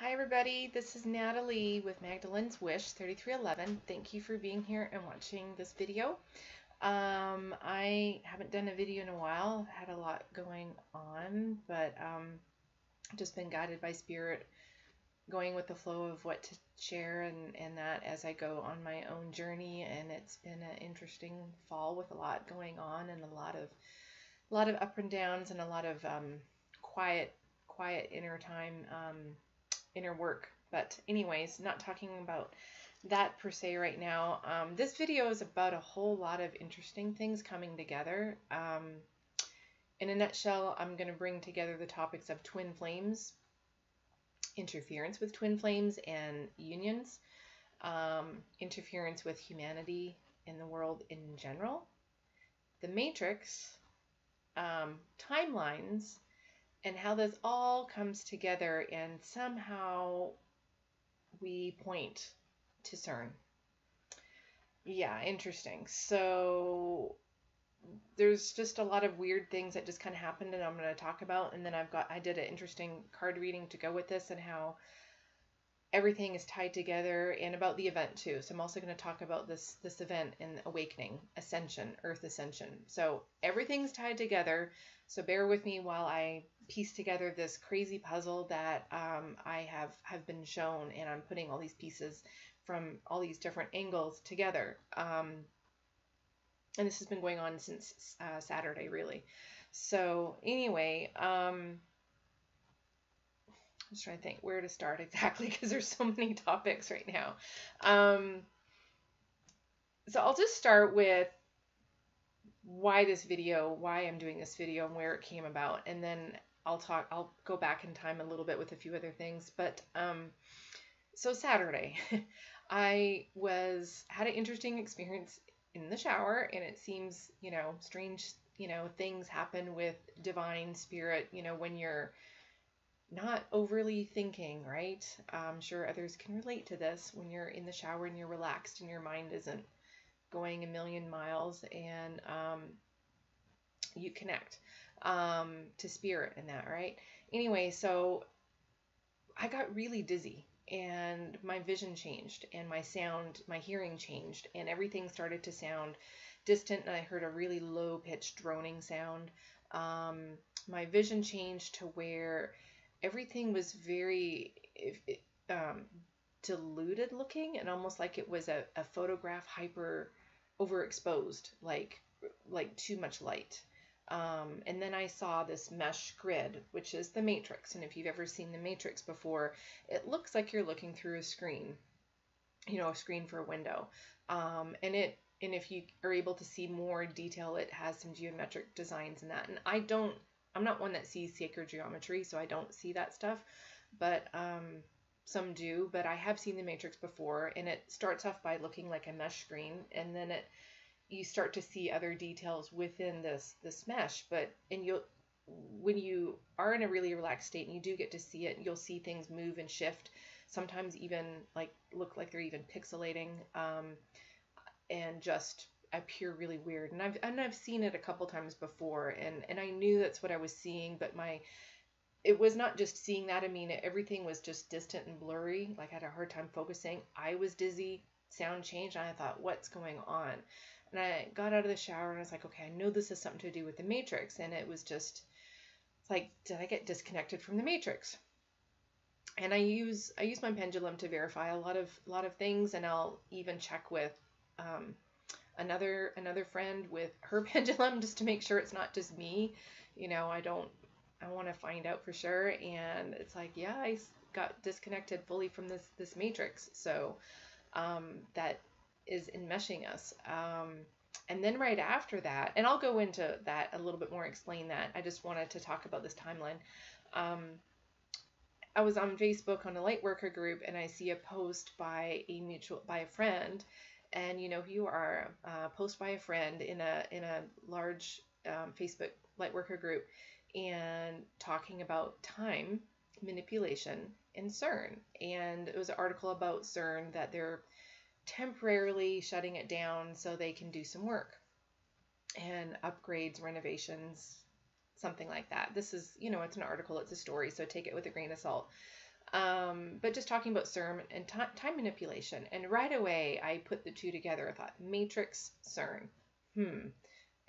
Hi everybody, this is Natalie with Magdalene's Wish 3311. Thank you for being here and watching this video. I haven't done a video in a while, had a lot going on, but just been guided by spirit, going with the flow of what to share and that as I go on my own journey. And it's been an interesting fall with a lot going on and a lot of up and downs and a lot of quiet inner time, inner work. But anyways, not talking about that per se right now. This video is about a whole lot of interesting things coming together. In a nutshell, I'm going to bring together the topics of twin flames, interference with twin flames and unions, interference with humanity in the world in general, the matrix, timelines, and how this all comes together and somehow we point to CERN. Yeah, interesting. So there's just a lot of weird things that just kind of happened and I'm going to talk about. And then I did an interesting card reading to go with this and how everything is tied together, and about the event too. So I'm also going to talk about this event in awakening, ascension, earth ascension. So everything's tied together. So bear with me while I piece together this crazy puzzle that I have been shown, and I'm putting all these pieces from all these different angles together. And this has been going on since Saturday, really. So anyway, I'm just trying to think where to start exactly because there's so many topics right now. So I'll just start with why I'm doing this video and where it came about, and then I'll go back in time a little bit with a few other things. But so Saturday, I had an interesting experience in the shower, and it seems, strange, things happen with divine spirit, when you're not overly thinking, right? I'm sure others can relate to this when you're in the shower and you're relaxed and your mind isn't going a million miles, and you connect to spirit and that, right? Anyway, so I got really dizzy and my vision changed and my hearing changed, and everything started to sound distant, and I heard a really low pitched droning sound. My vision changed to where everything was very diluted looking, and almost like it was a photograph hyper overexposed, like too much light. And then I saw this mesh grid, which is the matrix. And if you've ever seen the matrix before, it looks like you're looking through a screen, a screen for a window. And if you are able to see more detail, it has some geometric designs in that. And I'm not one that sees sacred geometry, so I don't see that stuff, but some do. But I have seen the matrix before, and it starts off by looking like a mesh screen, and then you start to see other details within this mesh. When you are in a really relaxed state and you do get to see it, you'll see things move and shift, sometimes even look like they're even pixelating, and just appear really weird. And I've seen it a couple times before, and I knew that's what I was seeing, but it was not just seeing that. I mean, everything was just distant and blurry. Like, I had a hard time focusing. I was dizzy, sound changed, and I thought, what's going on? And I got out of the shower and I was like, okay, I know this has something to do with the matrix. And it was just like, did I get disconnected from the matrix? And I use my pendulum to verify a lot of things, and I'll even check with another friend with her pendulum just to make sure it's not just me. I want to find out for sure. And it's like, yeah, I got disconnected fully from this matrix. So that is enmeshing us. And then right after that, and I'll go into that a little bit more, explain that. I just wanted to talk about this timeline. I was on Facebook on a light worker group, and I see a post by a friend, and you are post by a friend in a large Facebook light worker group, and talking about time manipulation in CERN. And it was an article about CERN that they're temporarily shutting it down so they can do some work and upgrades, renovations, something like that. This is, it's an article, it's a story, so take it with a grain of salt. But just talking about CERN and time manipulation. And right away, I put the two together. I thought, matrix, CERN.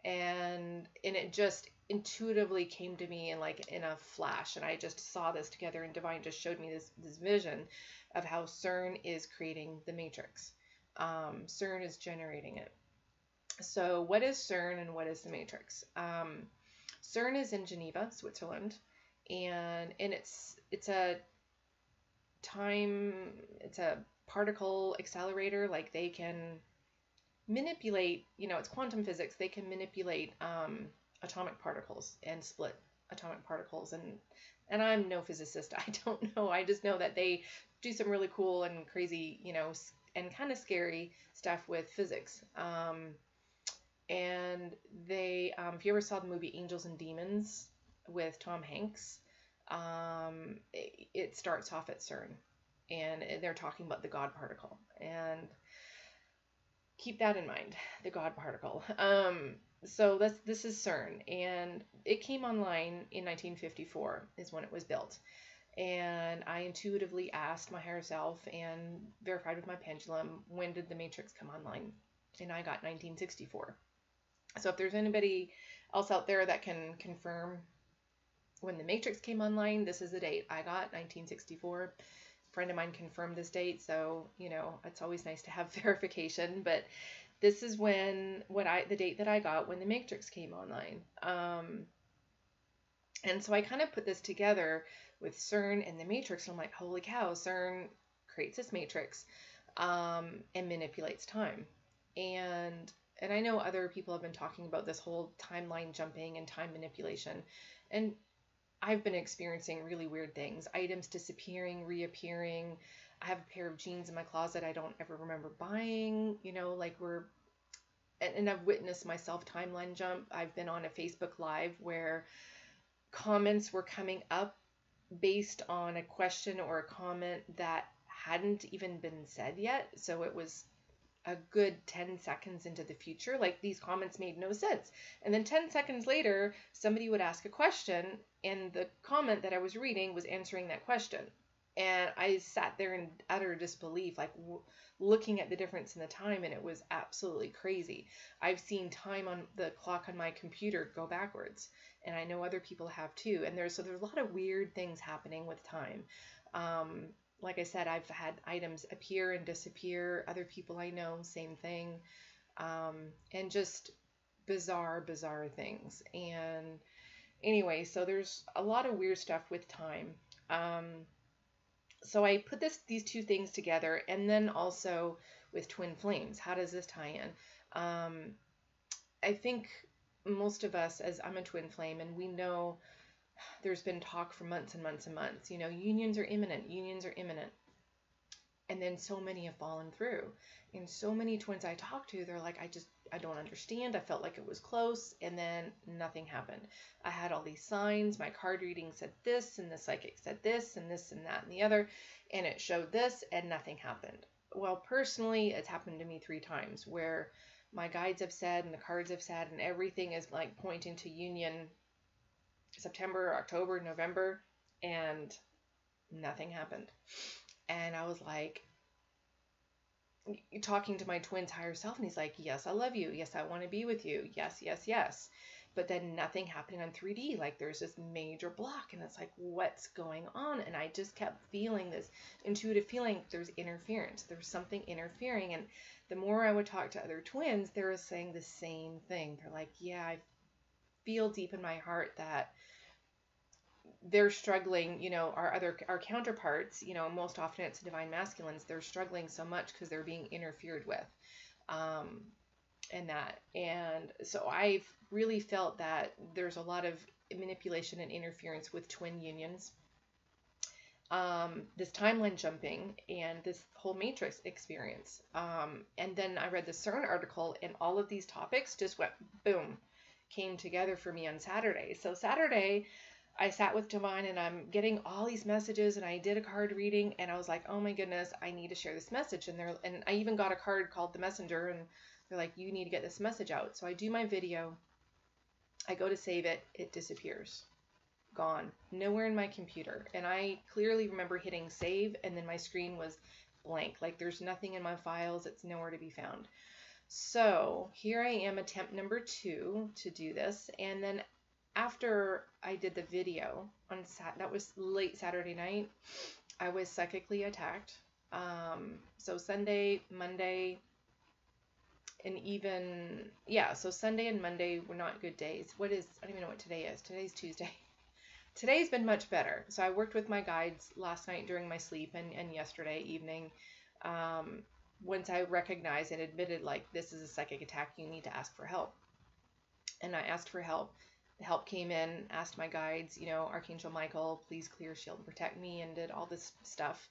And it just intuitively came to me in a flash, and I just saw this together, and divine just showed me this vision of how CERN is creating the matrix. CERN is generating it. So what is CERN and what is the matrix? CERN is in Geneva, Switzerland, and it's a particle accelerator. Like, they can manipulate, it's quantum physics. They can manipulate atomic particles and split atomic particles. And I'm no physicist. I don't know. I just know that they do some really cool and crazy, and kind of scary stuff with physics. And they, if you ever saw the movie Angels and Demons with Tom Hanks, it starts off at CERN, and they're talking about the God particle. And keep that in mind, the God particle. So this is CERN, and it came online in 1954 is when it was built. And I intuitively asked my higher self and verified with my pendulum, when did the matrix come online? And I got 1964. So if there's anybody else out there that can confirm when the matrix came online, this is the date. I got 1964. A friend of mine confirmed this date, so it's always nice to have verification. But this is the date that I got when the matrix came online. And so I kind of put this together with CERN and the matrix, and I'm like, holy cow, CERN creates this matrix and manipulates time. And I know other people have been talking about this whole timeline jumping and time manipulation, and I've been experiencing really weird things, items disappearing, reappearing. I have a pair of jeans in my closet I don't ever remember buying, and I've witnessed myself timeline jump. I've been on a Facebook Live where comments were coming up based on a question or a comment that hadn't even been said yet. So it was a good 10 seconds into the future. Like, these comments made no sense. And then 10 seconds later, somebody would ask a question, and the comment that I was reading was answering that question. And I sat there in utter disbelief, looking at the difference in the time, and it was absolutely crazy. I've seen time on the clock on my computer go backwards, and I know other people have too. And there's a lot of weird things happening with time. Like I said, I've had items appear and disappear. Other people I know, same thing. And just bizarre things. And anyway, so there's a lot of weird stuff with time. So I put these two things together, and then also with twin flames. How does this tie in? I think most of us, as I'm a twin flame, and we know there's been talk for months and months and months, unions are imminent. And then so many have fallen through. And so many twins I talk to, they're like, I don't understand. I felt like it was close, and then nothing happened. I had all these signs. My card reading said this, and the psychic said this, and this and that and the other, and it showed this, and nothing happened. Well, personally, it's happened to me 3 times where my guides have said, and the cards have said, and everything is like pointing to union September, October, November, and nothing happened. And I was like, talking to my twin's higher self, and he's like, yes, I love you. Yes, I want to be with you. Yes, yes, yes. But then nothing happening on 3D. Like, there's this major block, and it's like, what's going on? And I just kept feeling this intuitive feeling. There's interference. There's something interfering. And the more I would talk to other twins, they were saying the same thing. They're like, yeah, I feel deep in my heart that they're struggling, our counterparts, most often it's divine masculines, they're struggling so much because they're being interfered with, and so I've really felt that there's a lot of manipulation and interference with twin unions, this timeline jumping, and this whole matrix experience. And then I read the CERN article, and all of these topics just went boom, came together for me on Saturday. So Saturday, I sat with Divine, and I'm getting all these messages, and I did a card reading, and I was like, oh my goodness, I need to share this message. And I even got a card called the Messenger, and they're like, you need to get this message out. So I do my video, I go to save it, it disappears, gone. Nowhere in my computer. And I clearly remember hitting save, and then my screen was blank. Like there's nothing in my files. It's nowhere to be found. So here I am, attempt number 2 to do this. And then after I did the video on that was late Saturday night, I was psychically attacked. So Sunday, Monday, and even, yeah, so Sunday and Monday were not good days. I don't even know what today is. Today's Tuesday. Today's been much better. So I worked with my guides last night during my sleep and yesterday evening. Once I recognized and admitted, like, this is a psychic attack, you need to ask for help. And I asked for help. The help came in, asked my guides, you know, Archangel Michael, please clear, shield, and protect me, and did all this stuff.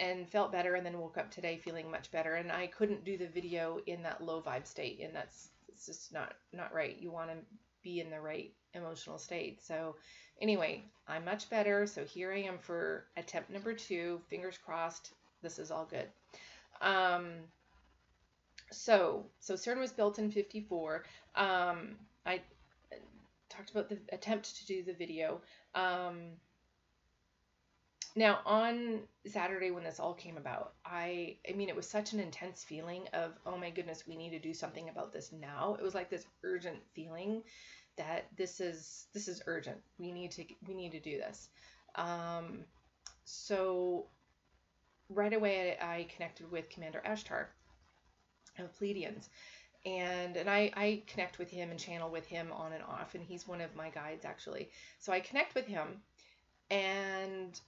And felt better, and then woke up today feeling much better. And I couldn't do the video in that low vibe state, and it's just not right. You want to be in the right emotional state. So anyway, I'm much better. So here I am for attempt number 2. Fingers crossed, this is all good. So CERN was built in 54. I talked about the attempt to do the video. Now on Saturday when this all came about, I mean, it was such an intense feeling of, oh my goodness, we need to do something about this now. It was like this urgent feeling that this is urgent. We need to do this. So right away I connected with Commander Ashtar of Pleiadians. And I connect with him and channel with him on and off, and he's one of my guides actually. So I connect with him and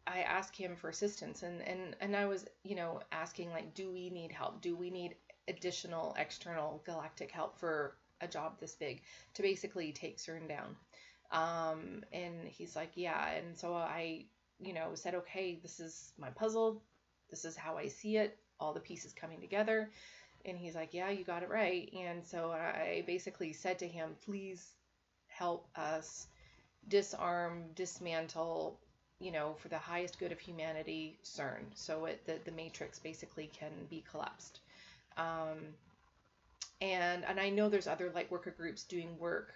I ask him for assistance, and I was, you know, asking, like, do we need help? Do we need additional external galactic help for a job this big to basically take CERN down? And he's like, yeah. And so I, you know, said, okay, this is my puzzle. This is how I see it. All the pieces coming together. And he's like, yeah, you got it right. And so I basically said to him, please help us disarm, dismantle, you know, for the highest good of humanity, CERN, so the matrix basically can be collapsed. And I know there's other light worker groups doing work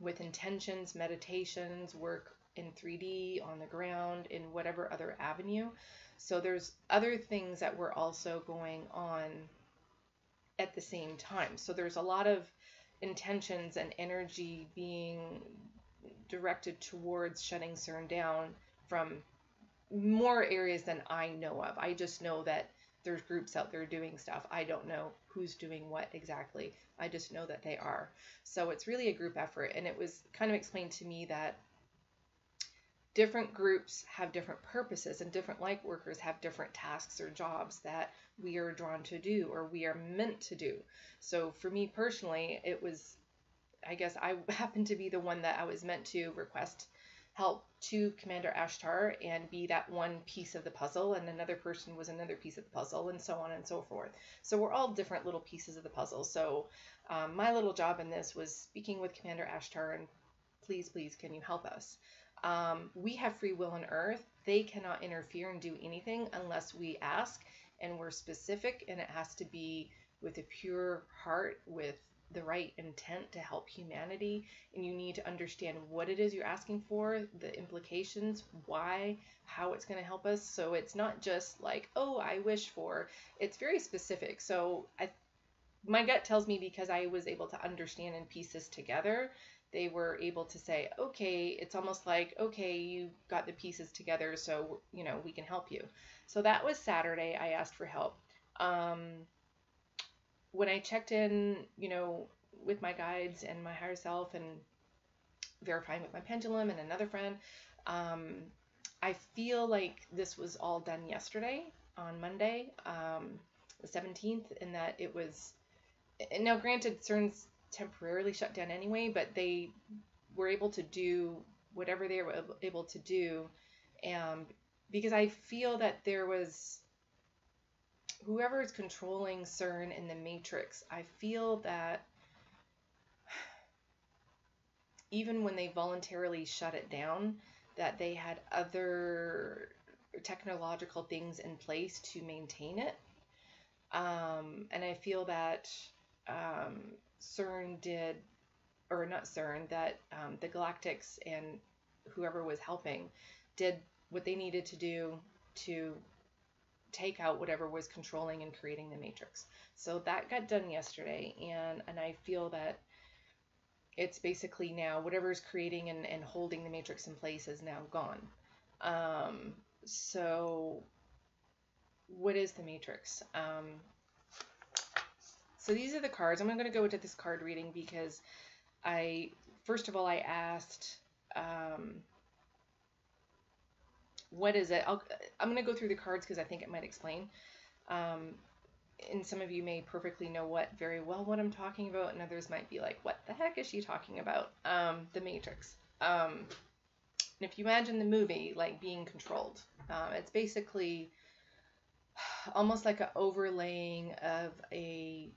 with intentions, meditations, work in 3D, on the ground, in whatever other avenue. So there's other things that were also going on at the same time. So there's a lot of intentions and energy being directed towards shutting CERN down from more areas than I know of. I just know that there's groups out there doing stuff. I don't know who's doing what exactly. I just know that they are. So it's really a group effort. And it was kind of explained to me that different groups have different purposes, and different light workers have different tasks or jobs that we are drawn to do or we are meant to do. So for me personally, it was, I guess I happened to be the one that I was meant to request help to Commander Ashtar and be that one piece of the puzzle, and another person was another piece of the puzzle, and so on and so forth. So we're all different little pieces of the puzzle. So my little job in this was speaking with Commander Ashtar and please, can you help us? We have free will on Earth. They cannot interfere and do anything unless we ask, and we're specific, and it has to be with a pure heart, with the right intent to help humanity, and you need to understand what it is you're asking for, the implications, why, how it's going to help us. So it's not just like, oh, I wish for, it's very specific. So my gut tells me, because I was able to understand and piece this together, they were able to say, okay, it's almost like, okay, you got the pieces together, so, you know, we can help you. So that was Saturday. I asked for help. When I checked in, you know, with my guides and my higher self and verifying with my pendulum and another friend, I feel like this was all done yesterday on Monday, the 17th, and that it was, and now granted, CERN's temporarily shut down anyway, but they were able to do whatever they were able to do, because I feel that there was, whoever is controlling CERN in the Matrix, I feel that even when they voluntarily shut it down, that they had other technological things in place to maintain it. And I feel that CERN did or not CERN, that the Galactics and whoever was helping did what they needed to do to take out whatever was controlling and creating the matrix. So that got done yesterday, and I feel that it's basically now whatever's creating and holding the matrix in place is now gone. So what is the matrix? So these are the cards. I'm going to go into this card reading because first of all, I asked, what is it? I'm going to go through the cards because I think it might explain. And some of you may perfectly know very well what I'm talking about, and others might be like, what the heck is she talking about? The Matrix. And if you imagine the movie like being controlled, it's basically almost like an overlaying of a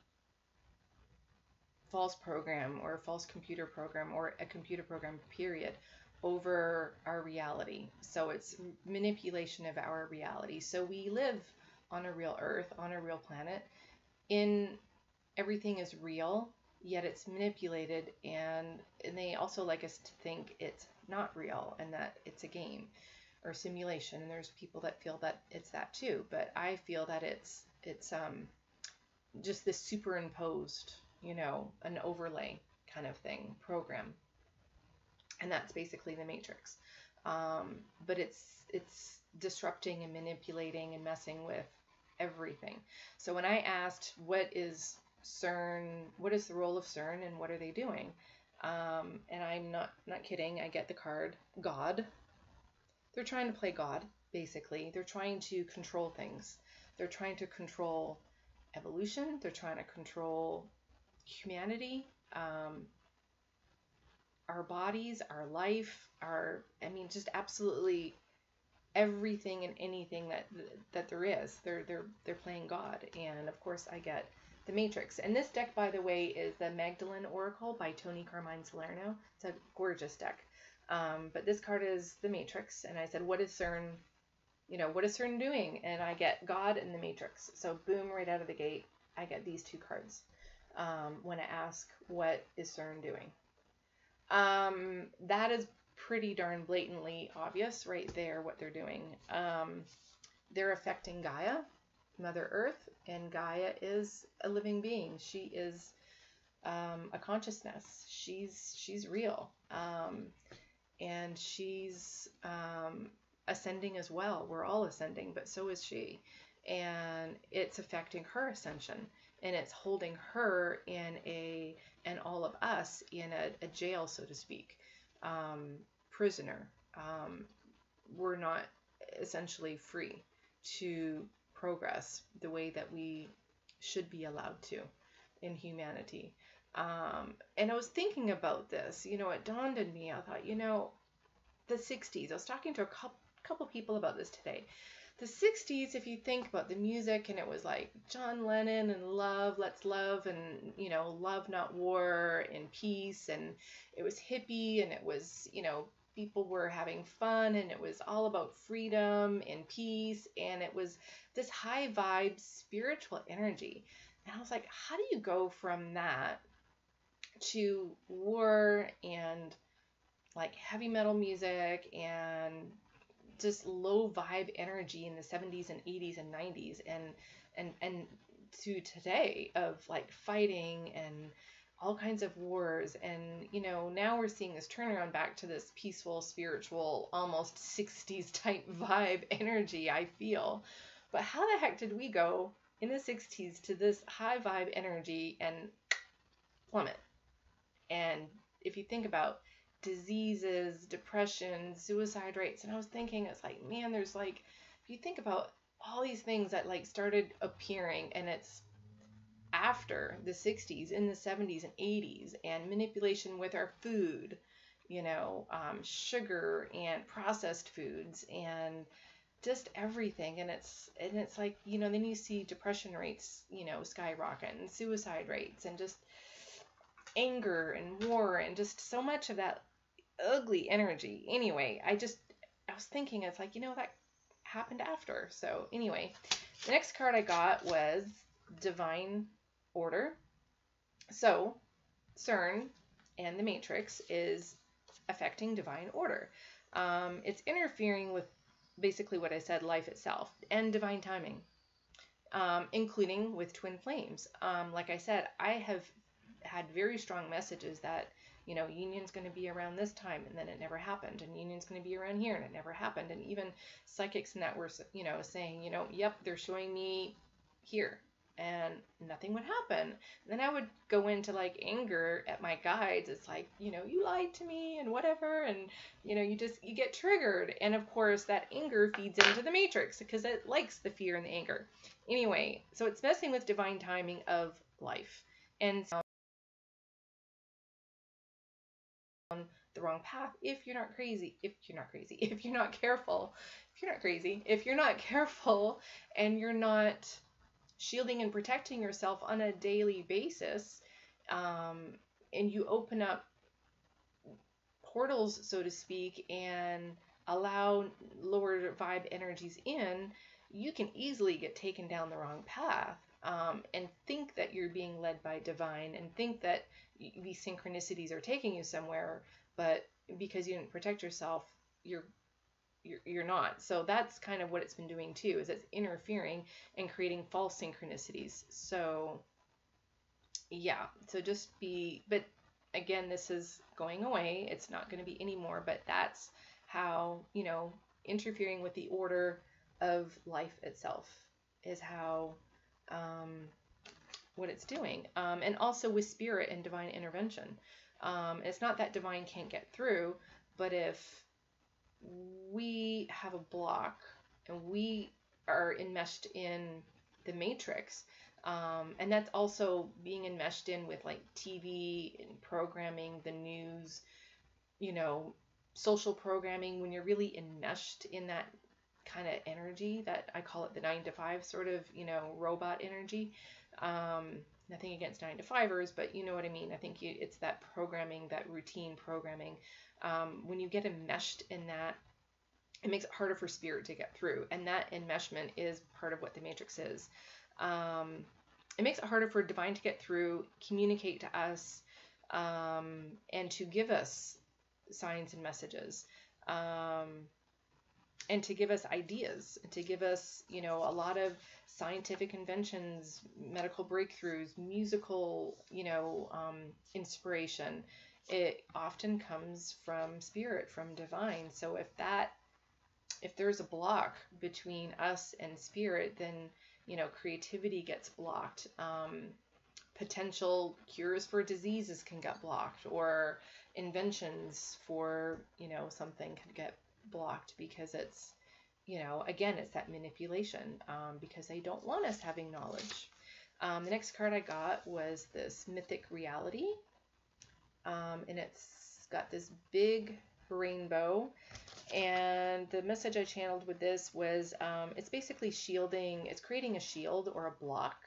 false program or a false computer program or a computer program period over our reality. So it's manipulation of our reality. So we live on a real earth, on a real planet, everything is real, yet it's manipulated, and they also like us to think it's not real and that it's a game or simulation. And there's people that feel that it's that too, but I feel that it's just this superimposed, an overlay kind of thing, program. And that's basically the Matrix. But it's disrupting and manipulating and messing with everything. So when I asked, what is CERN, what is the role of CERN and what are they doing? And I'm not kidding, I get the card, God. They're trying to play God, basically. They're trying to control things. They're trying to control evolution. They're trying to control humanity, our bodies, our life, just absolutely everything and anything that there is. They're playing God. And of course I get the Matrix. And this deck, by the way, is the Magdalene Oracle by Tony Carmine Salerno. It's a gorgeous deck. But this card is the Matrix. And I said, what is CERN? What is CERN doing? And I get God and the Matrix. So boom, right out of the gate, I get these two cards when I ask, what is CERN doing? That is pretty darn blatantly obvious right there what they're doing. They're affecting Gaia, Mother Earth, and Gaia is a living being. She is a consciousness. She's real, and she's ascending as well. We're all ascending, but so is she, and it's affecting her ascension, and it's holding her and all of us in a jail, so to speak. Prisoner. We're not essentially free to progress the way that we should be allowed to in humanity. And I was thinking about this, it dawned on me. I thought, the 60s, I was talking to a couple people about this today. The 60s, if you think about the music, and it was like John Lennon and love, let's love, and, love, not war, and peace, and it was hippie, and it was, people were having fun, and it was all about freedom and peace, and it was this high vibe spiritual energy. And I was like, how do you go from that to war and like heavy metal music and just low vibe energy in the 70s and 80s and 90s and to today of like fighting and all kinds of wars, and now we're seeing this turnaround back to this peaceful, spiritual, almost 60s type vibe energy, I feel. But how the heck did we go in the 60s to this high vibe energy and plummet? And if you think about diseases, depression, suicide rates, and I was thinking, it's like, man, there's like, if you think about all these things that like started appearing, and it's after the 60s, in the 70s and 80s, and manipulation with our food, sugar and processed foods and just everything. And it's like, then you see depression rates, skyrocket, and suicide rates, and just anger and war, and just so much of that ugly energy. Anyway, I was thinking, it's like, that happened after. So anyway, the next card I got was Divine Order. So CERN and the matrix is affecting divine order. It's interfering with basically what I said, life itself, and divine timing, including with twin flames. Like I said, I have had very strong messages that, you know, union's going to be around this time, and then it never happened, and union's going to be around here, and it never happened. And even psychics and that were, you know, saying, you know, yep, they're showing me here, and nothing would happen. And then I would go into like anger at my guides. It's like, you know, you lied to me and whatever, and you know, you get triggered, and of course that anger feeds into the matrix because it likes the fear and the anger. Anyway, so it's messing with divine timing of life, and on the wrong path if you're not crazy, if you're not careful, if you're not careful, and you're not shielding and protecting yourself on a daily basis, and you open up portals, so to speak, and allow lower vibe energies in, you can easily get taken down the wrong path, and think that you're being led by divine, and think that these synchronicities are taking you somewhere, but because you didn't protect yourself, you're not. So that's kind of what it's been doing too, is it's interfering and creating false synchronicities. So yeah, so just be, but again, this is going away. It's not going to be anymore, but that's how, you know, interfering with the order of life itself is how, what it's doing. And also with spirit and divine intervention. It's not that divine can't get through, but if we have a block and we are enmeshed in the matrix, and that's also being enmeshed in with like TV and programming, the news, you know, social programming, when you're really enmeshed in that kind of energy, that I call it the 9 to 5 sort of, you know, robot energy. Nothing against 9 to 5ers, but you know what I mean. I think it's that programming, that routine programming. When you get enmeshed in that, it makes it harder for spirit to get through. And that enmeshment is part of what the matrix is. It makes it harder for divine to get through, communicate to us, and to give us signs and messages, and to give us ideas, and to give us, you know, a lot of scientific inventions, medical breakthroughs, musical, you know, inspiration. It often comes from spirit, from divine. So if there's a block between us and spirit, then, you know, creativity gets blocked. Potential cures for diseases can get blocked, or inventions for, you know, something can get blocked because it's, you know, again, it's that manipulation, because they don't want us having knowledge. The next card I got was this Mythic Reality, and it's got this big rainbow, and the message I channeled with this was, it's basically shielding, it's creating a shield or a block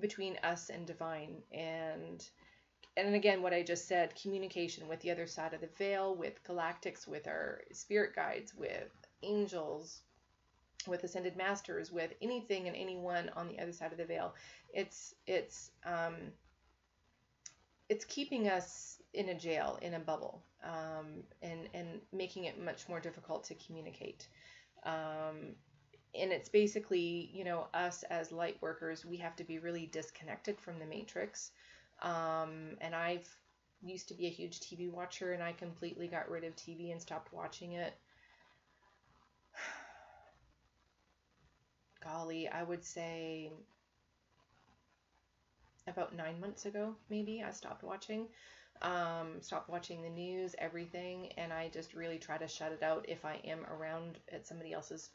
between us and divine, and again, what I just said, communication with the other side of the veil, with galactics, with our spirit guides, with angels, with ascended masters, with anything and anyone on the other side of the veil. It's keeping us in a jail, in a bubble, and making it much more difficult to communicate. And it's basically, you know, us as light workers, we have to be really disconnected from the matrix. And I've used to be a huge TV watcher, and I completely got rid of TV and stopped watching it. Golly, I would say about 9 months ago, maybe, I stopped watching the news, everything, and I just really try to shut it out if I am around at somebody else's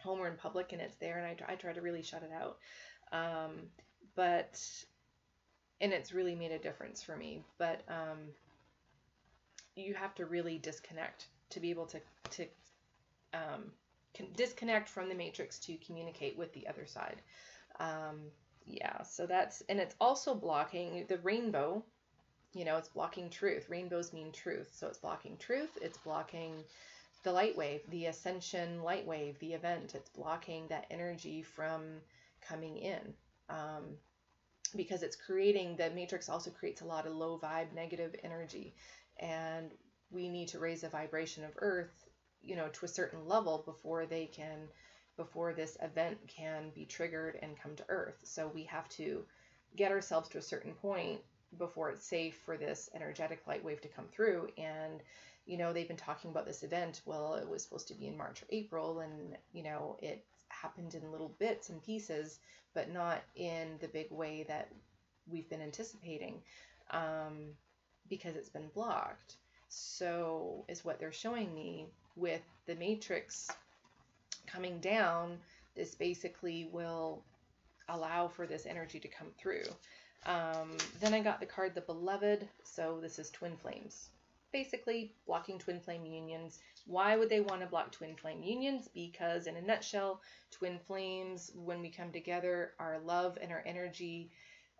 home or in public and it's there, and I try to really shut it out. And it's really made a difference for me. But you have to really disconnect to be able to disconnect from the matrix to communicate with the other side. Yeah, so and it's also blocking the rainbow. You know, it's blocking truth. Rainbows mean truth. So it's blocking truth. It's blocking the light wave, the ascension light wave, the event. It's blocking that energy from coming in. because it's creating, the matrix also creates a lot of low vibe, negative energy. And we need to raise the vibration of Earth, you know, to a certain level before this event can be triggered and come to Earth. So we have to get ourselves to a certain point before it's safe for this energetic light wave to come through. And, you know, they've been talking about this event. Well, it was supposed to be in March or April, and, you know, it happened in little bits and pieces, but not in the big way that we've been anticipating, because it's been blocked. So is what they're showing me with the matrix coming down. This basically will allow for this energy to come through. Then I got the card, the Beloved. So this is twin flames, basically blocking twin flame unions. Why would they want to block twin flame unions? Because in a nutshell, twin flames, when we come together, our love and our energy,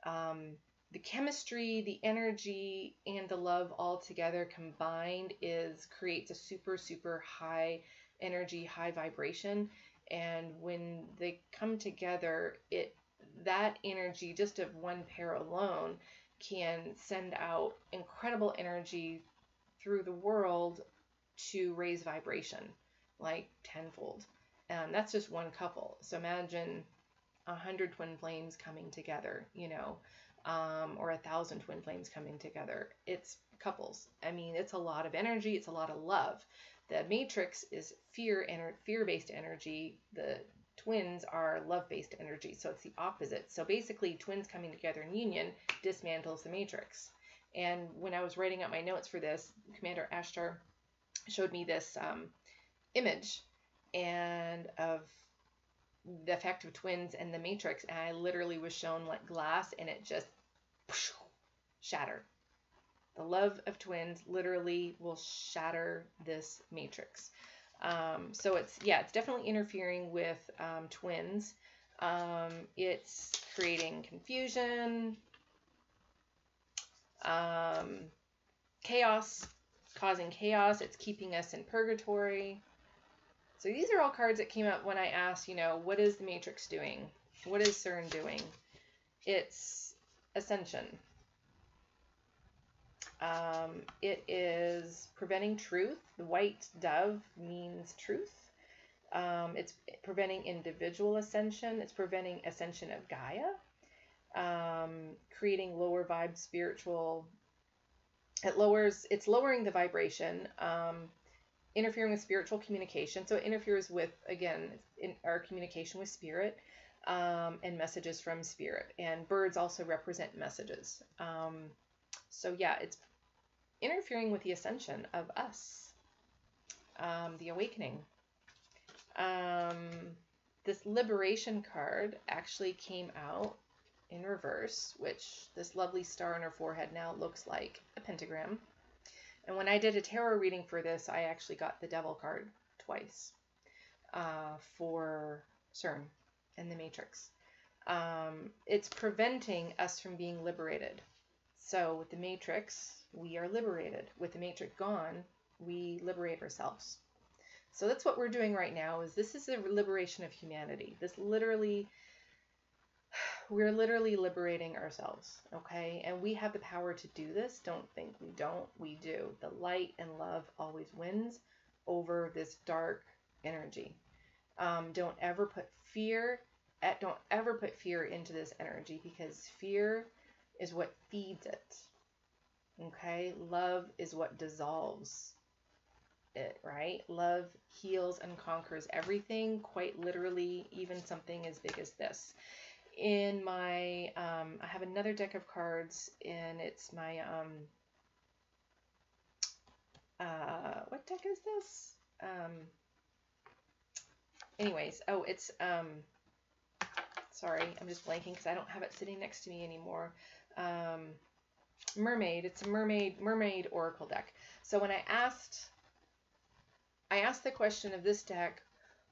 the chemistry, the energy, and the love all together combined creates a super, super high energy, high vibration. And when they come together, that energy, just of one pair alone, can send out incredible energy through the world to raise vibration, like tenfold. That's just one couple. So imagine 100 twin flames coming together, you know, or 1,000 twin flames coming together. It's couples. I mean, it's a lot of energy. It's a lot of love. The matrix is fear-based energy. The twins are love-based energy. So it's the opposite. So basically, twins coming together in union dismantles the matrix. And when I was writing out my notes for this, Commander Ashtar showed me this image and of the effect of twins and the matrix, and I literally was shown like glass, and it just shattered. The love of twins literally will shatter this matrix. So it's definitely interfering with twins. It's creating confusion, chaos, causing chaos. It's keeping us in purgatory. So these are all cards that came up when I asked, you know, what is the matrix doing? What is CERN doing? It's ascension. It is preventing truth. The white dove means truth. It's preventing individual ascension. It's preventing ascension of Gaia. Creating lower vibe spiritual. It's lowering the vibration. Interfering with spiritual communication. So it interferes with, again, in our communication with spirit, and messages from spirit. And birds also represent messages. So yeah, it's interfering with the ascension of us, the awakening. This liberation card actually came out in reverse, which this lovely star on her forehead now looks like a pentagram. And when I did a tarot reading for this, I actually got the Devil card twice for CERN and the Matrix. It's preventing us from being liberated. So with the Matrix, we are liberated. With the Matrix gone, we liberate ourselves. So that's what we're doing right now. This is a liberation of humanity. We're literally liberating ourselves, okay? And we have the power to do this. Don't think we don't. We do. The light and love always wins over this dark energy. Don't ever put fear into this energy, because fear is what feeds it, okay? Love is what dissolves it, right? Love heals and conquers everything, quite literally, even something as big as this. In my, I have another deck of cards, and it's my, what deck is this? Anyways, oh, it's, sorry, I'm just blanking because I don't have it sitting next to me anymore. Mermaid, it's a mermaid oracle deck. So when I asked the question of this deck,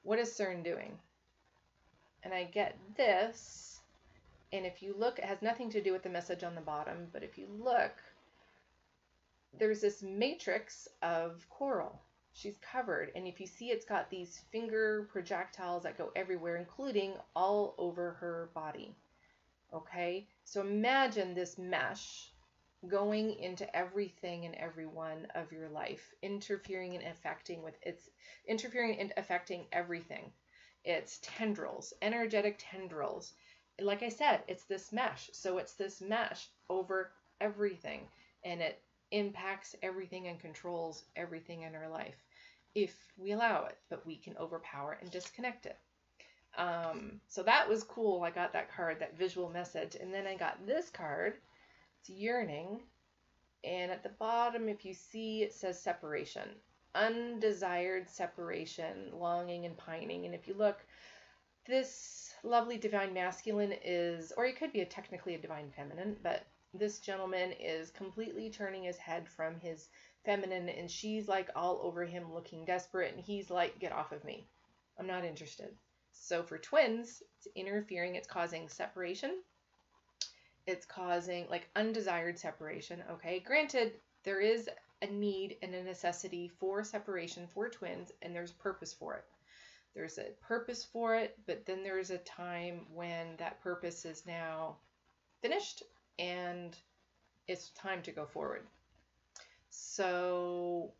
what is CERN doing? And I get this. And if you look, it has nothing to do with the message on the bottom, but if you look, there's this matrix of coral. She's covered, and if you see, it's got these finger projectiles that go everywhere, including all over her body. Okay, So imagine this mesh going into everything and everyone of your life, interfering and affecting everything. It's tendrils, energetic tendrils. Like I said, it's this mesh. So it's this mesh over everything, and it impacts everything and controls everything in our life if we allow it, but we can overpower and disconnect it. So that was cool. I got that card, that visual message. And then I got this card. It's yearning. And at the bottom, if you see, it says separation. Undesired separation, longing and pining. And if you look, this lovely divine masculine is, or it could be technically a divine feminine, but this gentleman is completely turning his head from his feminine, and she's like all over him looking desperate, and he's like, get off of me. I'm not interested. So for twins, it's interfering, it's causing separation. It's causing like undesired separation. Okay, granted, there is a need and a necessity for separation for twins, and there's purpose for it. There's a purpose for it, but then there's a time when that purpose is now finished and it's time to go forward. So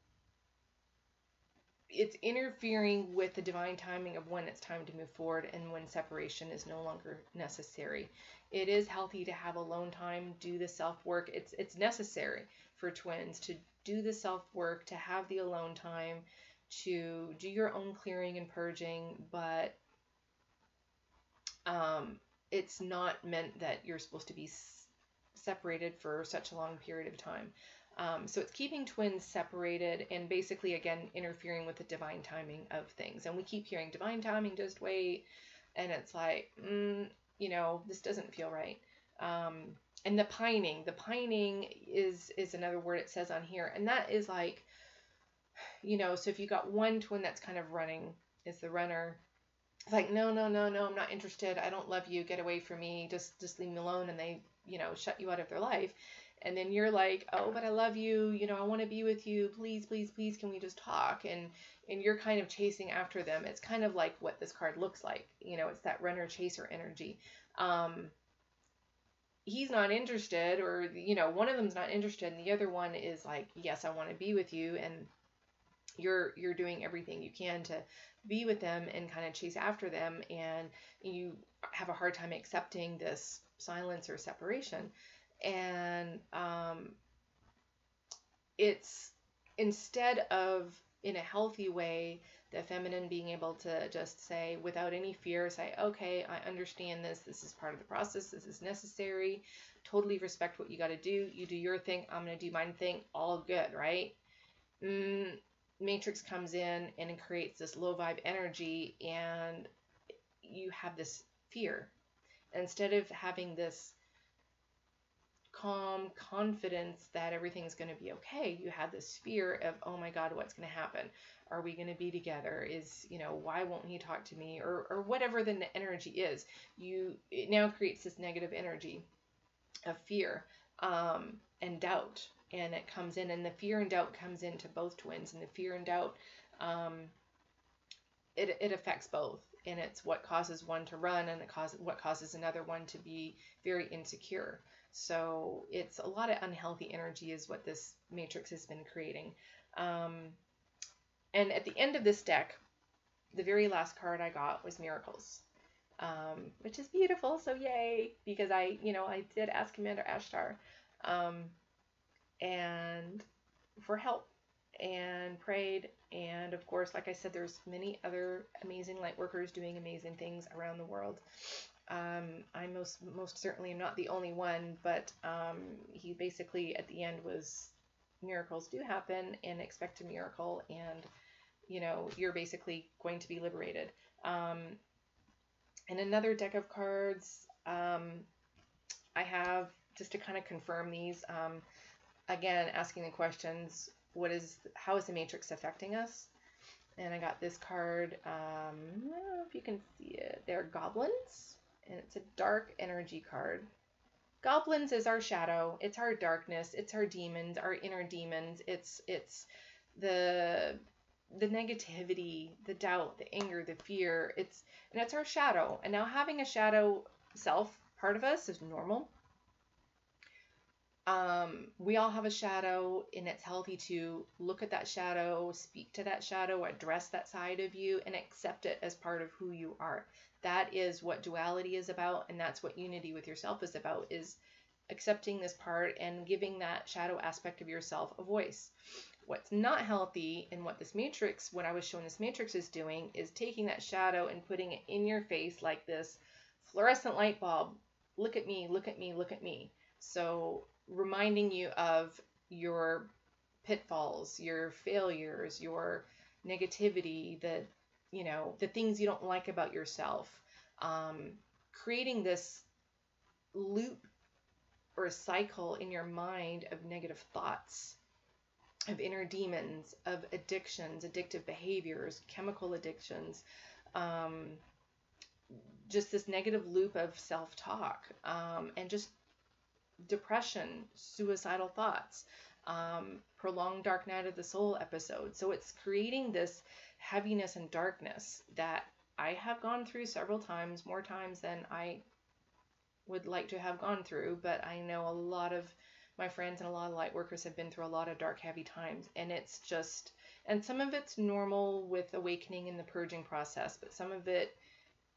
it's interfering with the divine timing of when it's time to move forward and when separation is no longer necessary. It is healthy to have alone time, do the self-work. It's necessary for twins to do the self-work, to have the alone time, to do your own clearing and purging, but it's not meant that you're supposed to be separated for such a long period of time. So it's keeping twins separated and basically, again, interfering with the divine timing of things. And we keep hearing divine timing, just wait. And it's like, this doesn't feel right. And the pining is another word it says on here. And that is like, so if you got one twin that's kind of running, is the runner. It's like, no, I'm not interested. I don't love you. Get away from me. Just leave me alone. And they, shut you out of their life. And then you're like, oh, but I love you. I want to be with you. Please, please, please. Can we just talk? And you're kind of chasing after them. It's kind of like what this card looks like. It's that runner chaser energy. He's not interested, or, one of them's not interested. And the other one is like, yes, I want to be with you. And you're doing everything you can to be with them and kind of chase after them. And you have a hard time accepting this silence or separation. And it's, instead of in a healthy way, the feminine being able to just say without any fear, say, okay, I understand this is part of the process, this is necessary, totally respect what you got to do, you do your thing, I'm going to do mine thing, all good, right? Matrix comes in and it creates this low vibe energy, and you have this fear. Instead of having this calm confidence that everything's going to be okay, you have this fear of, oh my God, what's going to happen? Are we going to be together? Why won't he talk to me? Or whatever the energy is. It now creates this negative energy of fear and doubt. And it comes in, and the fear and doubt comes into both twins. And the fear and doubt, it affects both. And it's what causes one to run, and what causes another one to be very insecure. So it's a lot of unhealthy energy is what this matrix has been creating. And at the end of this deck, the very last card I got was Miracles, which is beautiful. So yay, because I did ask Commander Ashtar and for help and prayed. And of course, like I said, there's many other amazing light workers doing amazing things around the world. I most certainly am not the only one, but he basically at the end was, miracles do happen, and expect a miracle, and you're basically going to be liberated. And another deck of cards I have, just to kind of confirm these, again, asking the questions, how is the matrix affecting us? And I got this card, I don't know if you can see it, they're goblins. And it's a dark energy card. Goblins is our shadow. It's our darkness. It's our demons, our inner demons. It's the negativity, the doubt, the anger, the fear. It's our shadow. And now having a shadow self part of us is normal. We all have a shadow, and it's healthy to look at that shadow, speak to that shadow, address that side of you, and accept it as part of who you are. That is what duality is about, and that's what unity with yourself is about, is accepting this part and giving that shadow aspect of yourself a voice. What's not healthy, and what this matrix, what I was showing this matrix is doing, is taking that shadow and putting it in your face like this fluorescent light bulb. Look at me, look at me, look at me. So reminding you of your pitfalls, your failures, your negativity, the things you don't like about yourself, creating this loop or a cycle in your mind of negative thoughts, of inner demons, of addictions, addictive behaviors, chemical addictions, just this negative loop of self-talk, and just depression, suicidal thoughts, prolonged dark night of the soul episode. So it's creating this heaviness and darkness that I have gone through several times, more times than I would like to have gone through, but I know a lot of my friends and a lot of light workers have been through a lot of dark, heavy times, and it's just, and some of it's normal with awakening in the purging process, but some of it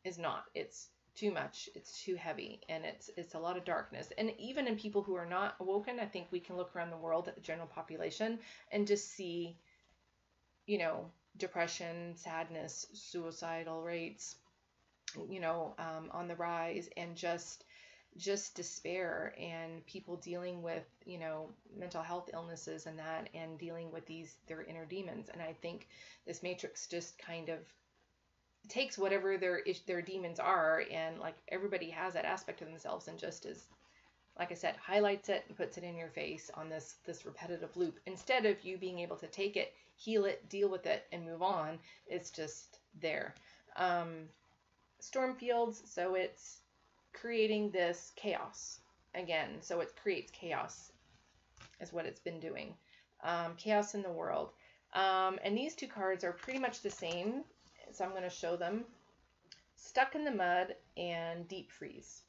is not. It's too much, it's too heavy, and it's a lot of darkness. And even in people who are not awoken, I think we can look around the world at the general population and just see, depression, sadness, suicidal rates, on the rise, and just despair, and people dealing with, mental health illnesses and that, and dealing with their inner demons. And I think this matrix just kind of takes whatever their demons are, and like everybody has that aspect of themselves, and just is, like I said, highlights it and puts it in your face on this repetitive loop. Instead of you being able to take it, heal it, deal with it, and move on, it's just there. Storm fields, so it's creating this chaos again. So it creates chaos is what it's been doing. Chaos in the world. And these two cards are pretty much the same. So I'm going to show them. Stuck in the mud and deep freeze.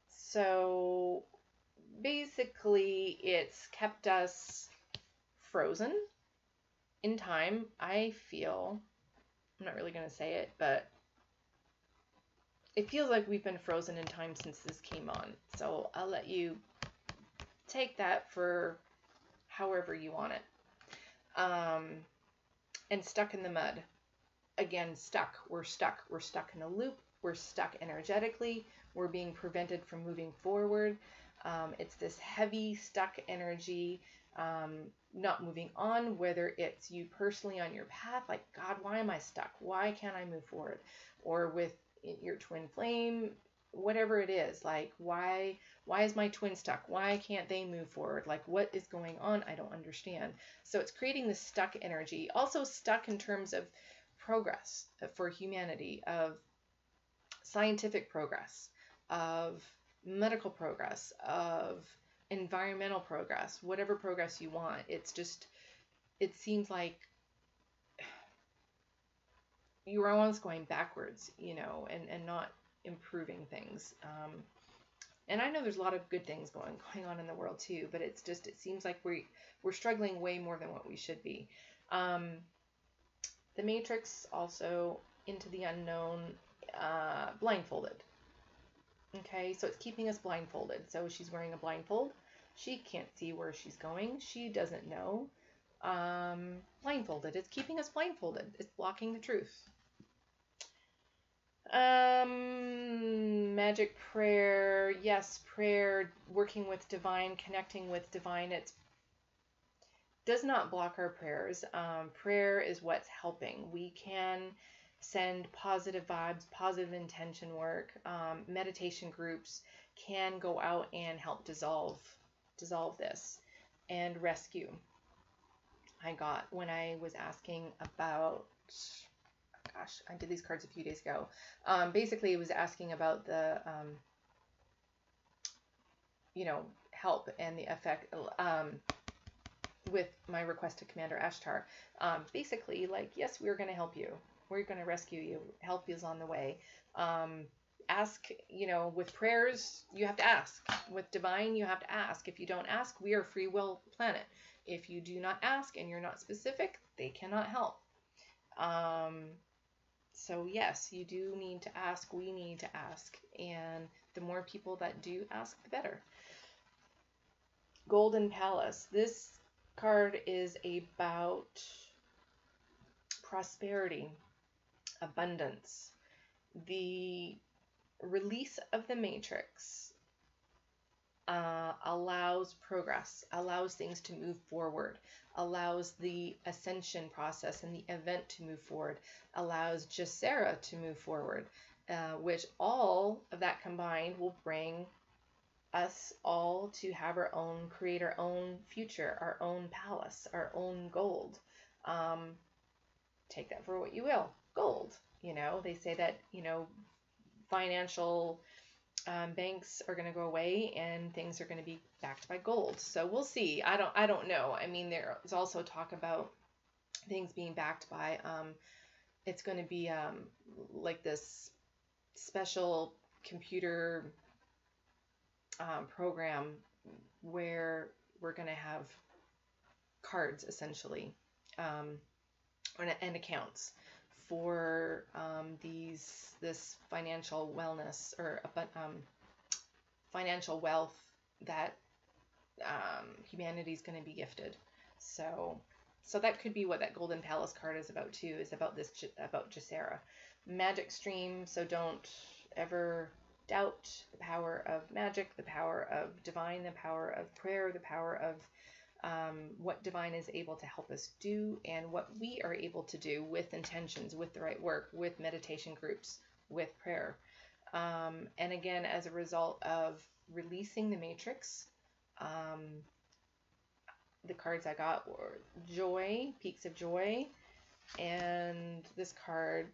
So basically it's kept us frozen in time. I feel, I'm not really going to say it, but it feels like we've been frozen in time since this came on. So I'll let you take that for however you want it. And stuck in the mud. Again, stuck. We're stuck. We're stuck in a loop. We're stuck energetically. We're being prevented from moving forward. It's this heavy, stuck energy, not moving on, whether it's you personally on your path, like, God, why am I stuck? Why can't I move forward? Or with your twin flame, whatever it is, like, why is my twin stuck? Why can't they move forward? Like, what is going on? I don't understand. So it's creating this stuck energy. Also stuck in terms of progress for humanity, of scientific progress, of medical progress, of environmental progress, whatever progress you want. It's just, it seems like you're almost going backwards, and not improving things. And I know there's a lot of good things going on in the world too, but it's just, it seems like we're struggling way more than what we should be. The Matrix, also into the unknown, blindfolded. Okay, so it's keeping us blindfolded. So she's wearing a blindfold. She can't see where she's going. She doesn't know. Blindfolded. It's keeping us blindfolded. It's blocking the truth. Magic prayer. Yes, prayer, working with divine, connecting with divine. It does not block our prayers. Prayer is what's helping. We can send positive vibes, positive intention work. Meditation groups can go out and help dissolve this and rescue. I got, when I was asking about, gosh, I did these cards a few days ago. Basically, it was asking about the, help and the effect, with my request to Commander Ashtar. Basically, like, yes, we're going to help you. We're going to rescue you. Help is on the way. ask, you know, with prayers, you have to ask. With divine, you have to ask. If you don't ask, we are a free will planet. If you do not ask and you're not specific, they cannot help. So yes, you do need to ask. We need to ask. And the more people that do ask, the better. Golden Palace. This card is about prosperity, abundance. The release of the matrix allows progress, allows things to move forward, allows the ascension process and the event to move forward, allows Jacera to move forward, which all of that combined will bring us all to have our own, create our own future, our own palace, our own gold. Take that for what you will. Gold, you know, they say that, you know, financial banks are going to go away and things are going to be backed by gold. So we'll see. I don't know. I mean, there's also talk about things being backed by, it's going to be like this special computer program where we're going to have cards essentially, and accounts for this financial wellness or financial wealth that humanity is going to be gifted. So that could be what that Golden Palace card is about too. Is about this, about Jacera, magic stream. So don't ever doubt the power of magic, the power of divine, the power of prayer, the power of what divine is able to help us do, and what we are able to do with intentions, with the right work, with meditation groups, with prayer. And again, as a result of releasing the matrix, the cards I got were joy, peaks of joy, and this card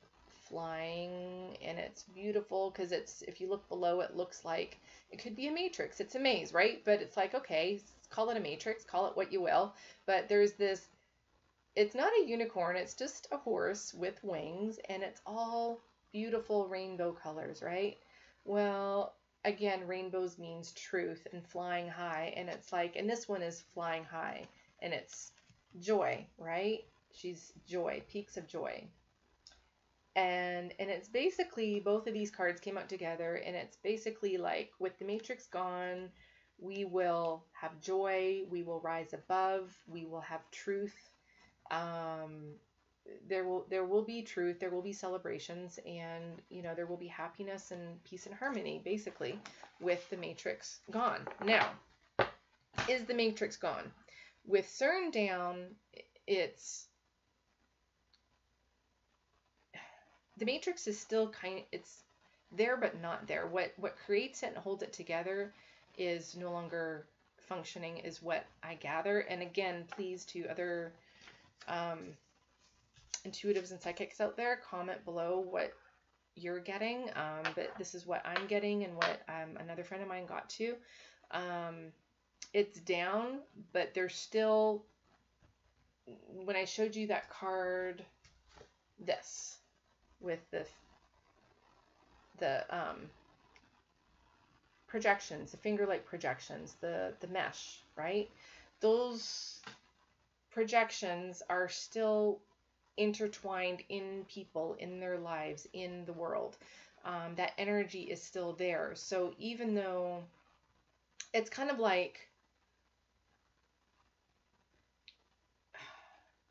flying, and it's beautiful because it's, if you look below, it looks like it could be a matrix. It's a maze, right? But it's like, okay, call it a matrix, call it what you will, but there's this, it's not a unicorn, it's just a horse with wings, and it's all beautiful rainbow colors, right? Well, again, rainbows means truth and flying high, and it's like, and this one is flying high, and it's joy, right? She's joy, peaks of joy. And it's basically, both of these cards came out together, and it's basically like, with the matrix gone, we will have joy, we will rise above, we will have truth. There will be truth, there will be celebrations, and you know, there will be happiness and peace and harmony, basically, with the matrix gone. Now, is the matrix gone? With CERN down, it's, the matrix is still it's there but not there. What creates it and holds it together is no longer functioning, is what I gather. And again, please, to other intuitives and psychics out there, comment below what you're getting. But this is what I'm getting, and what another friend of mine got too. It's down, but there's still, when I showed you that card, this, with the projections, the finger-like projections, the mesh, right? Those projections are still intertwined in people, in their lives, in the world. That energy is still there. So even though it's kind of like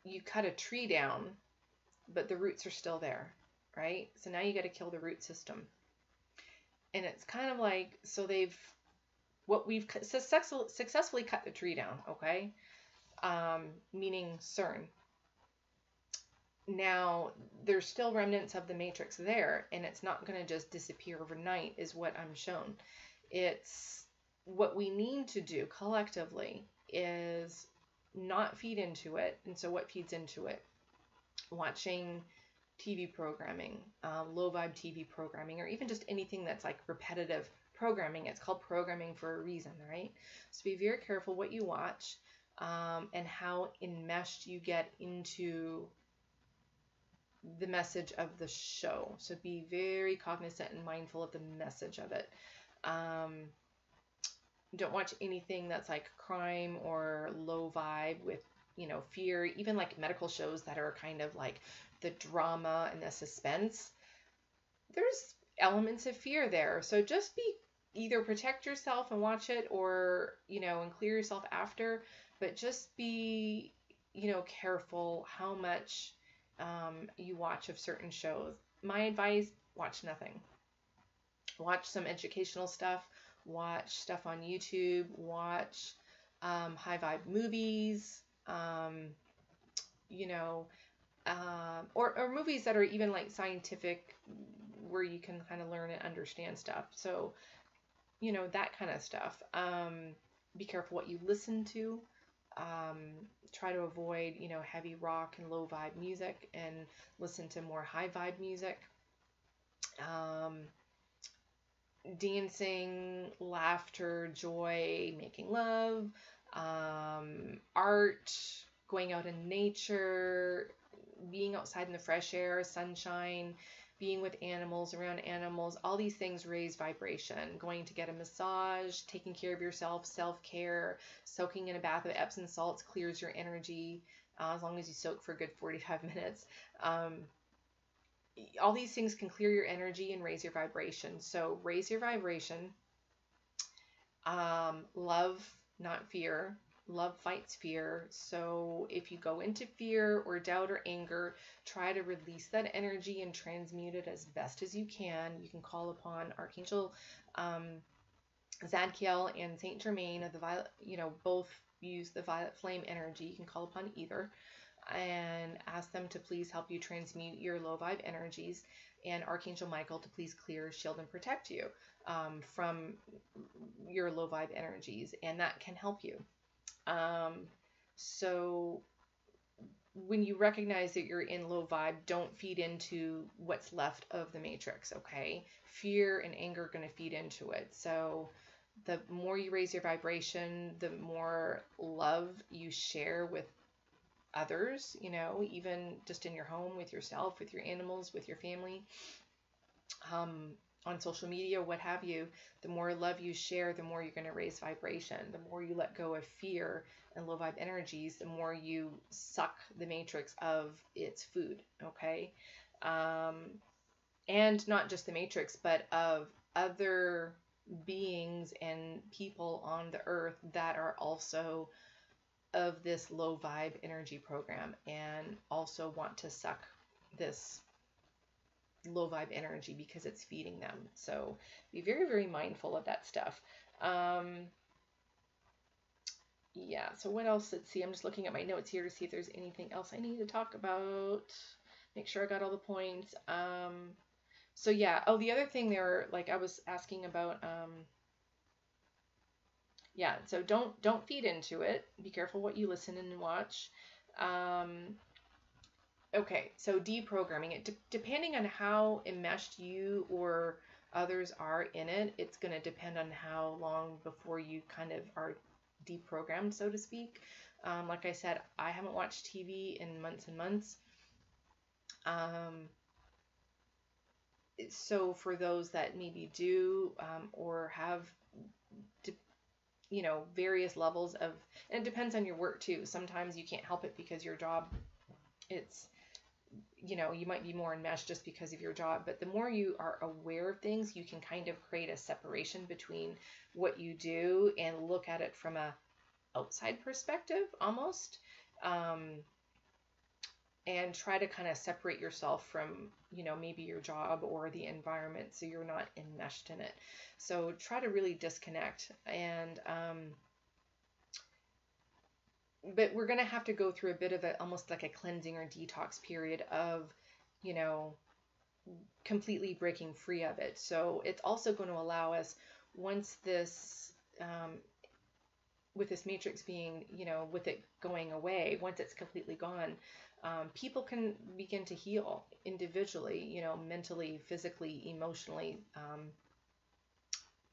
you cut a tree down, but the roots are still there, right? So now you got to kill the root system. And it's kind of like, so we've successfully cut the tree down, okay? Meaning CERN. Now, there's still remnants of the matrix there, and it's not going to just disappear overnight, is what I'm shown. It's what we need to do collectively is not feed into it. And so what feeds into it? Watching TV programming, low vibe TV programming, or even just anything that's like repetitive programming. It's called programming for a reason, right? So be very careful what you watch, and how enmeshed you get into the message of the show. So be very cognizant and mindful of the message of it. Don't watch anything that's like crime or low vibe with, fear, even like medical shows that are kind of like the drama and the suspense. There's elements of fear there. So just be either protect yourself and watch it, or, and clear yourself after, but just be, careful how much you watch of certain shows. My advice, watch nothing. Watch some educational stuff, watch stuff on YouTube, watch high vibe movies, or movies that are even like scientific, where you can kind of learn and understand stuff. So, that kind of stuff. Be careful what you listen to. Try to avoid, heavy rock and low vibe music, and listen to more high vibe music. Dancing, laughter, joy, making love, art, going out in nature, being outside in the fresh air, sunshine, being with animals, around animals, all these things raise vibration. Going to get a massage, taking care of yourself, self-care, soaking in a bath of Epsom salts clears your energy, as long as you soak for a good 45 minutes. All these things can clear your energy and raise your vibration. So raise your vibration. Love, not fear. Love fights fear. So if you go into fear or doubt or anger, try to release that energy and transmute it as best as you can. You can call upon Archangel Zadkiel and Saint Germain of the Violet, both use the violet flame energy. You can call upon either and ask them to please help you transmute your low vibe energies, and Archangel Michael to please clear, shield, and protect you from your low vibe energies, and that can help you. So when you recognize that you're in low vibe, don't feed into what's left of the matrix, okay? Fear and anger are going to feed into it. So the more you raise your vibration, the more love you share with others, even just in your home, with yourself, with your animals, with your family, on social media, what have you. The more love you share, the more you're going to raise vibration. The more you let go of fear and low vibe energies, the more you suck the matrix of its food, okay? And not just the matrix, but of other beings and people on the earth that are also of this low vibe energy program, and also want to suck this low vibe energy because it's feeding them. So be very, very mindful of that stuff. Yeah, so what else? Let's see. I'm just looking at my notes here to see if there's anything else I need to talk about. Make sure I got all the points. So yeah. Oh, the other thing there, like I was asking about, yeah, so don't feed into it. Be careful what you listen and watch. Okay, so deprogramming it. Depending on how enmeshed you or others are in it, it's going to depend on how long before you kind of are deprogrammed, so to speak. Like I said, I haven't watched TV in months and months. So for those that maybe do, or have, various levels of, and it depends on your work too. Sometimes you can't help it because your job, it's, you might be more enmeshed just because of your job, but the more you are aware of things, you can kind of create a separation between what you do and look at it from a outside perspective almost, and try to kind of separate yourself from, maybe your job or the environment, so you're not enmeshed in it. So try to really disconnect, and but we're going to have to go through a bit of a, almost like a cleansing or detox period of, completely breaking free of it. So it's also going to allow us, once this, with this matrix being, with it going away, once it's completely gone, people can begin to heal individually, mentally, physically, emotionally,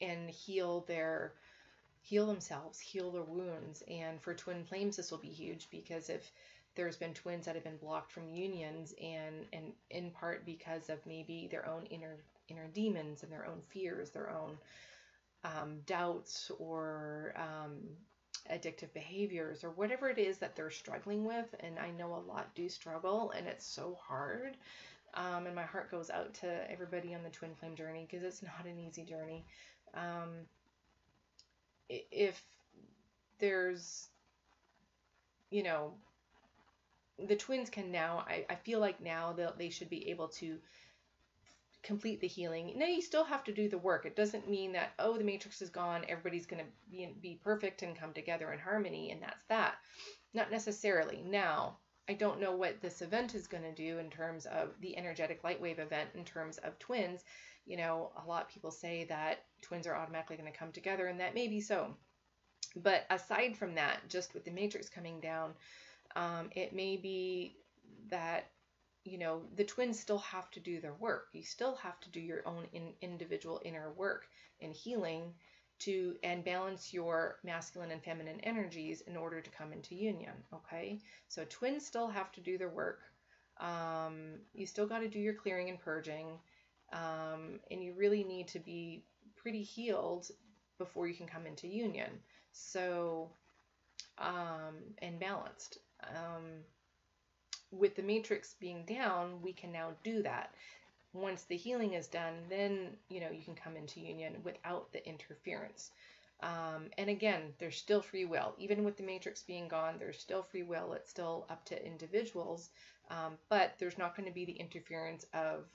and heal themselves, heal their wounds. And for twin flames, this will be huge, because if there's been twins that have been blocked from unions, and in part because of maybe their own inner demons and their own fears, their own doubts, or addictive behaviors, or whatever it is that they're struggling with. And I know a lot do struggle, and it's so hard. And my heart goes out to everybody on the twin flame journey, because it's not an easy journey. If there's, you know, the twins can now, I feel like now they should be able to complete the healing. Now, you still have to do the work. It doesn't mean that, oh, the matrix is gone, everybody's going to be perfect and come together in harmony, and that's that. Not necessarily. Now, I don't know what this event is going to do in terms of the energetic light wave event, in terms of twins. You know, a lot of people say that twins are automatically going to come together, and that may be so. But aside from that, just with the matrix coming down, it may be that, you know, the twins still have to do their work. You still have to do your own individual inner work and healing and balance your masculine and feminine energies in order to come into union. Okay, so twins still have to do their work. You still got to do your clearing and purging, and you really need to be pretty healed before you can come into union. So, and balanced. With the matrix being down, we can now do that. Once the healing is done, then, you know, you can come into union without the interference. And again, there's still free will. Even with the matrix being gone, there's still free will. It's still up to individuals. But there's not going to be the interference of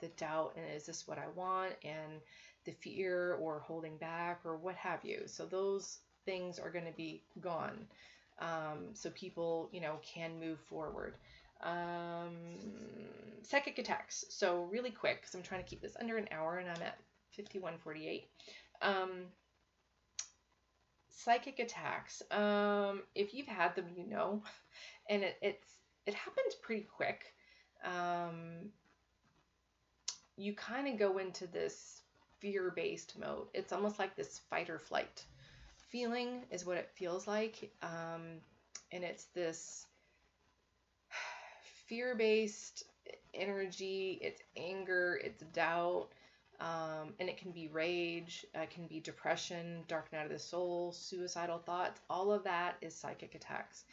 the doubt, and is this what I want, and the fear or holding back or what have you. So those things are going to be gone. So people, you know, can move forward. Psychic attacks. So really quick, because I'm trying to keep this under an hour, and I'm at 51:48. Psychic attacks. If you've had them, you know, and it happens pretty quick. You kind of go into this fear-based mode. It's almost like this fight or flight feeling is what it feels like. And it's this fear-based energy, it's anger, it's doubt, and it can be rage, it can be depression, dark night of the soul, suicidal thoughts. All of that is psychic attacks.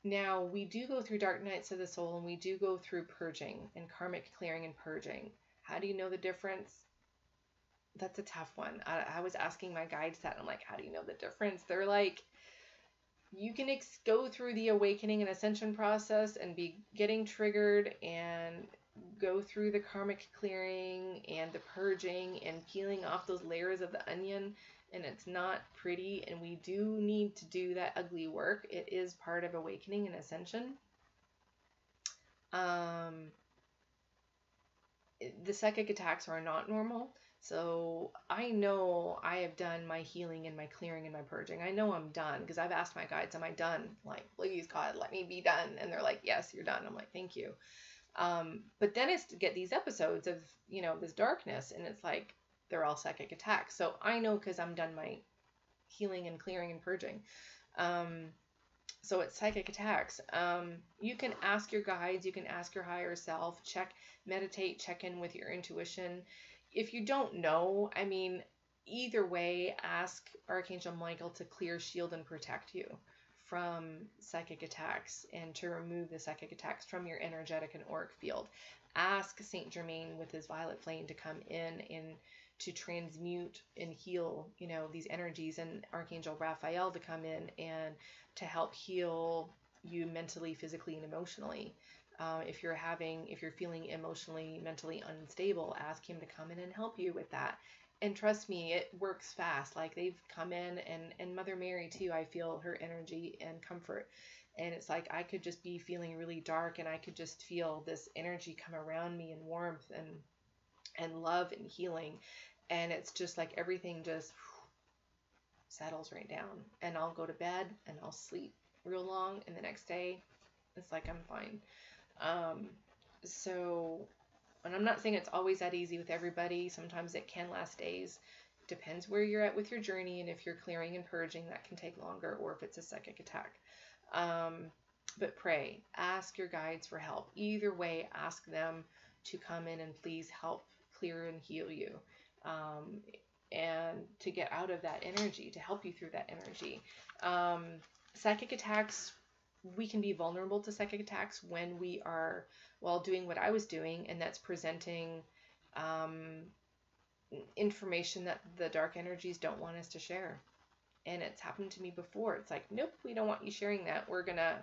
Now, we do go through dark nights of the soul, and we do go through purging and karmic clearing and purging. How do you know the difference? That's a tough one. I was asking my guides that. I'm like, how do you know the difference? They're like, you can go through the awakening and ascension process and be getting triggered and go through the karmic clearing and the purging and peeling off those layers of the onion, and it's not pretty, and we do need to do that ugly work. It is part of awakening and ascension. The psychic attacks are not normal. So I know I have done my healing and my clearing and my purging. I know I'm done, because I've asked my guides, am I done? Like, please, God, let me be done. And they're like, yes, you're done. I'm like, thank you. But then it's to get these episodes of, you know, this darkness, and it's like, they're all psychic attacks. So I know, because I'm done my healing and clearing and purging. So it's psychic attacks. You can ask your guides, you can ask your higher self, meditate, check in with your intuition. If you don't know, I mean, either way, ask Archangel Michael to clear, shield, and protect you from psychic attacks, and to remove the psychic attacks from your energetic and auric field. Ask Saint Germain with his violet flame to come in and to transmute and heal, you know, these energies, and Archangel Raphael to come in and to help heal you mentally, physically, and emotionally. If you're feeling emotionally, mentally unstable, ask him to come in and help you with that. And trust me, it works fast. Like, they've come in, and Mother Mary too, I feel her energy and comfort. And it's like, I could just be feeling really dark, and I could just feel this energy come around me, and warmth and love and healing. And it's just like everything just settles right down. And I'll go to bed and I'll sleep real long, and the next day it's like I'm fine. So, and I'm not saying it's always that easy with everybody. Sometimes it can last days. Depends where you're at with your journey, and if you're clearing and purging, that can take longer, or if it's a psychic attack. But pray, ask your guides for help. Either way, ask them to come in and please help clear and heal you, um, and to get out of that energy, to help you through that energy. Psychic attacks, we can be vulnerable to psychic attacks when we are, well, doing what I was doing, and that's presenting information that the dark energies don't want us to share. And it's happened to me before. It's like, nope, we don't want you sharing that. We're gonna,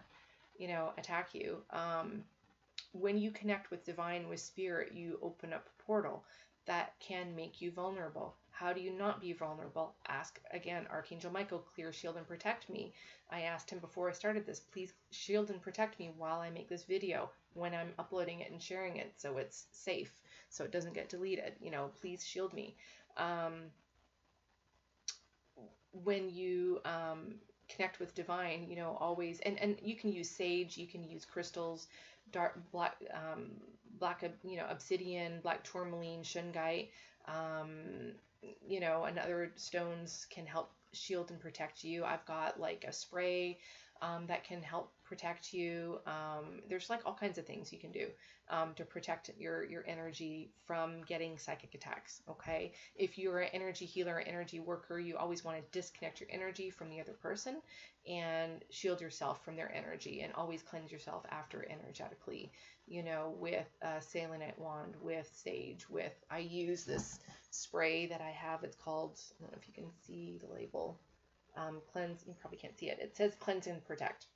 attack you. When you connect with divine, with spirit, you open up a portal that can make you vulnerable. How do you not be vulnerable? Ask again, Archangel Michael, clear, shield, and protect me. I asked him before I started this, please shield and protect me while I make this video, when I'm uploading it and sharing it, so it's safe, so it doesn't get deleted. Please shield me. When you connect with divine, always, and you can use sage, you can use crystals, dark black, obsidian, black tourmaline, shungite, and other stones can help shield and protect you. I've got like a spray that can help protect you. There's like all kinds of things you can do to protect your energy from getting psychic attacks. Okay, if you're an energy healer or energy worker, you always want to disconnect your energy from the other person and shield yourself from their energy, and always cleanse yourself after energetically, with a selenite wand, with sage, I use this spray that I have. It's called, I don't know if you can see the label, cleanse. You probably can't see it. It says cleanse and protect.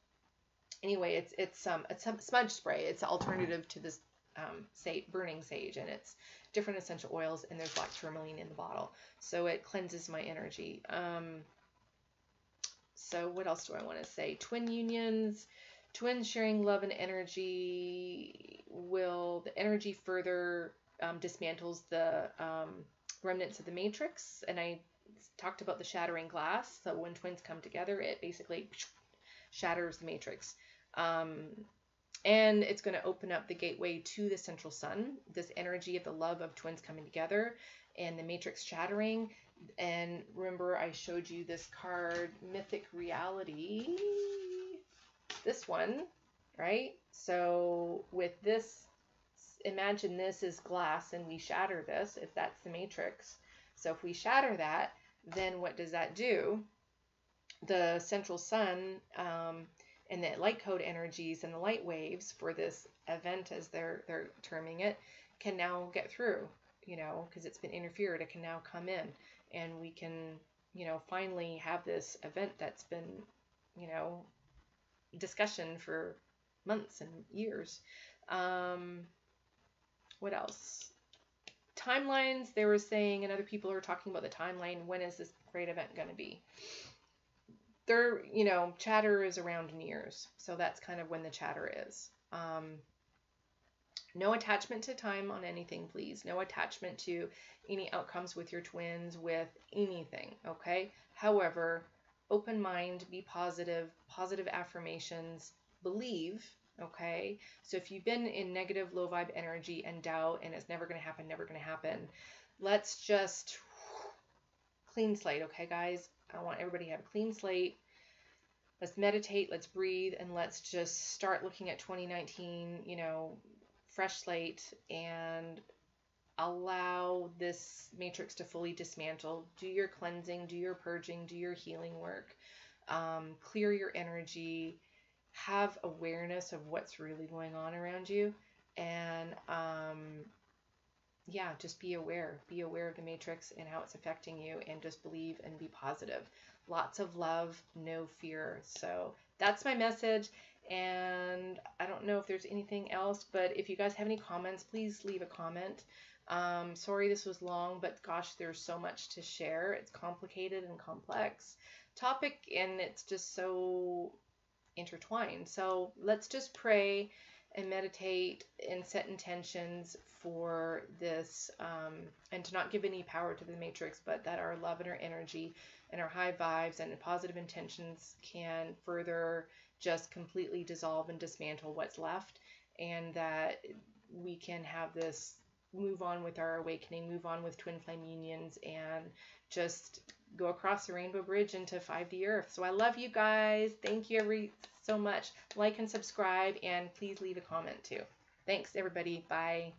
Anyway, it's a smudge spray. It's an alternative to this burning sage, and it's different essential oils, and there's black tourmaline in the bottle, so it cleanses my energy. So what else do I want to say? Twin unions, twins sharing love and energy, the energy further dismantles the remnants of the matrix, and I talked about the shattering glass. So when twins come together, it basically shatters the matrix. And it's going to open up the gateway to the central sun, this energy of the love of twins coming together and the matrix shattering. And remember, I showed you this card, Mythic Reality, this one, right? So with this, imagine this is glass and we shatter this, if that's the matrix. So if we shatter that, then what does that do? The central sun and the light code energies and the light waves for this event, as they're terming it, can now get through, because it's been interfered. It can now come in, and we can, finally have this event that's been, discussion for months and years. What else? Timelines, they were saying, and other people are talking about the timeline. When is this great event going to be? Chatter is around in years, so that's kind of when the chatter is. No attachment to time on anything, please. No attachment to any outcomes with your twins, with anything, okay? However, open mind, be positive affirmations, believe, okay? So if you've been in negative, low vibe energy and doubt, and it's never going to happen, let's just clean slate, okay, guys? I want everybody to have a clean slate. Let's meditate, let's breathe, and let's just start looking at 2019, fresh slate, and allow this matrix to fully dismantle. Do your cleansing, do your purging, do your healing work, clear your energy, have awareness of what's really going on around you, and just be aware of the matrix and how it's affecting you, and just believe and be positive. Lots of love, no fear. So that's my message. And I don't know if there's anything else, but if you guys have any comments, please leave a comment. Sorry this was long, but gosh, there's so much to share. It's complicated and complex topic, and it's just so intertwined. So let's just pray and meditate and set intentions for this, and to not give any power to the matrix, but that our love and our energy and our high vibes and positive intentions can further just completely dissolve and dismantle what's left, and that we can have this move on with our awakening, move on with twin flame unions, and just go across the rainbow bridge into 5D Earth. So I love you guys. Thank you so much. Like and subscribe, and please leave a comment too. Thanks, everybody. Bye.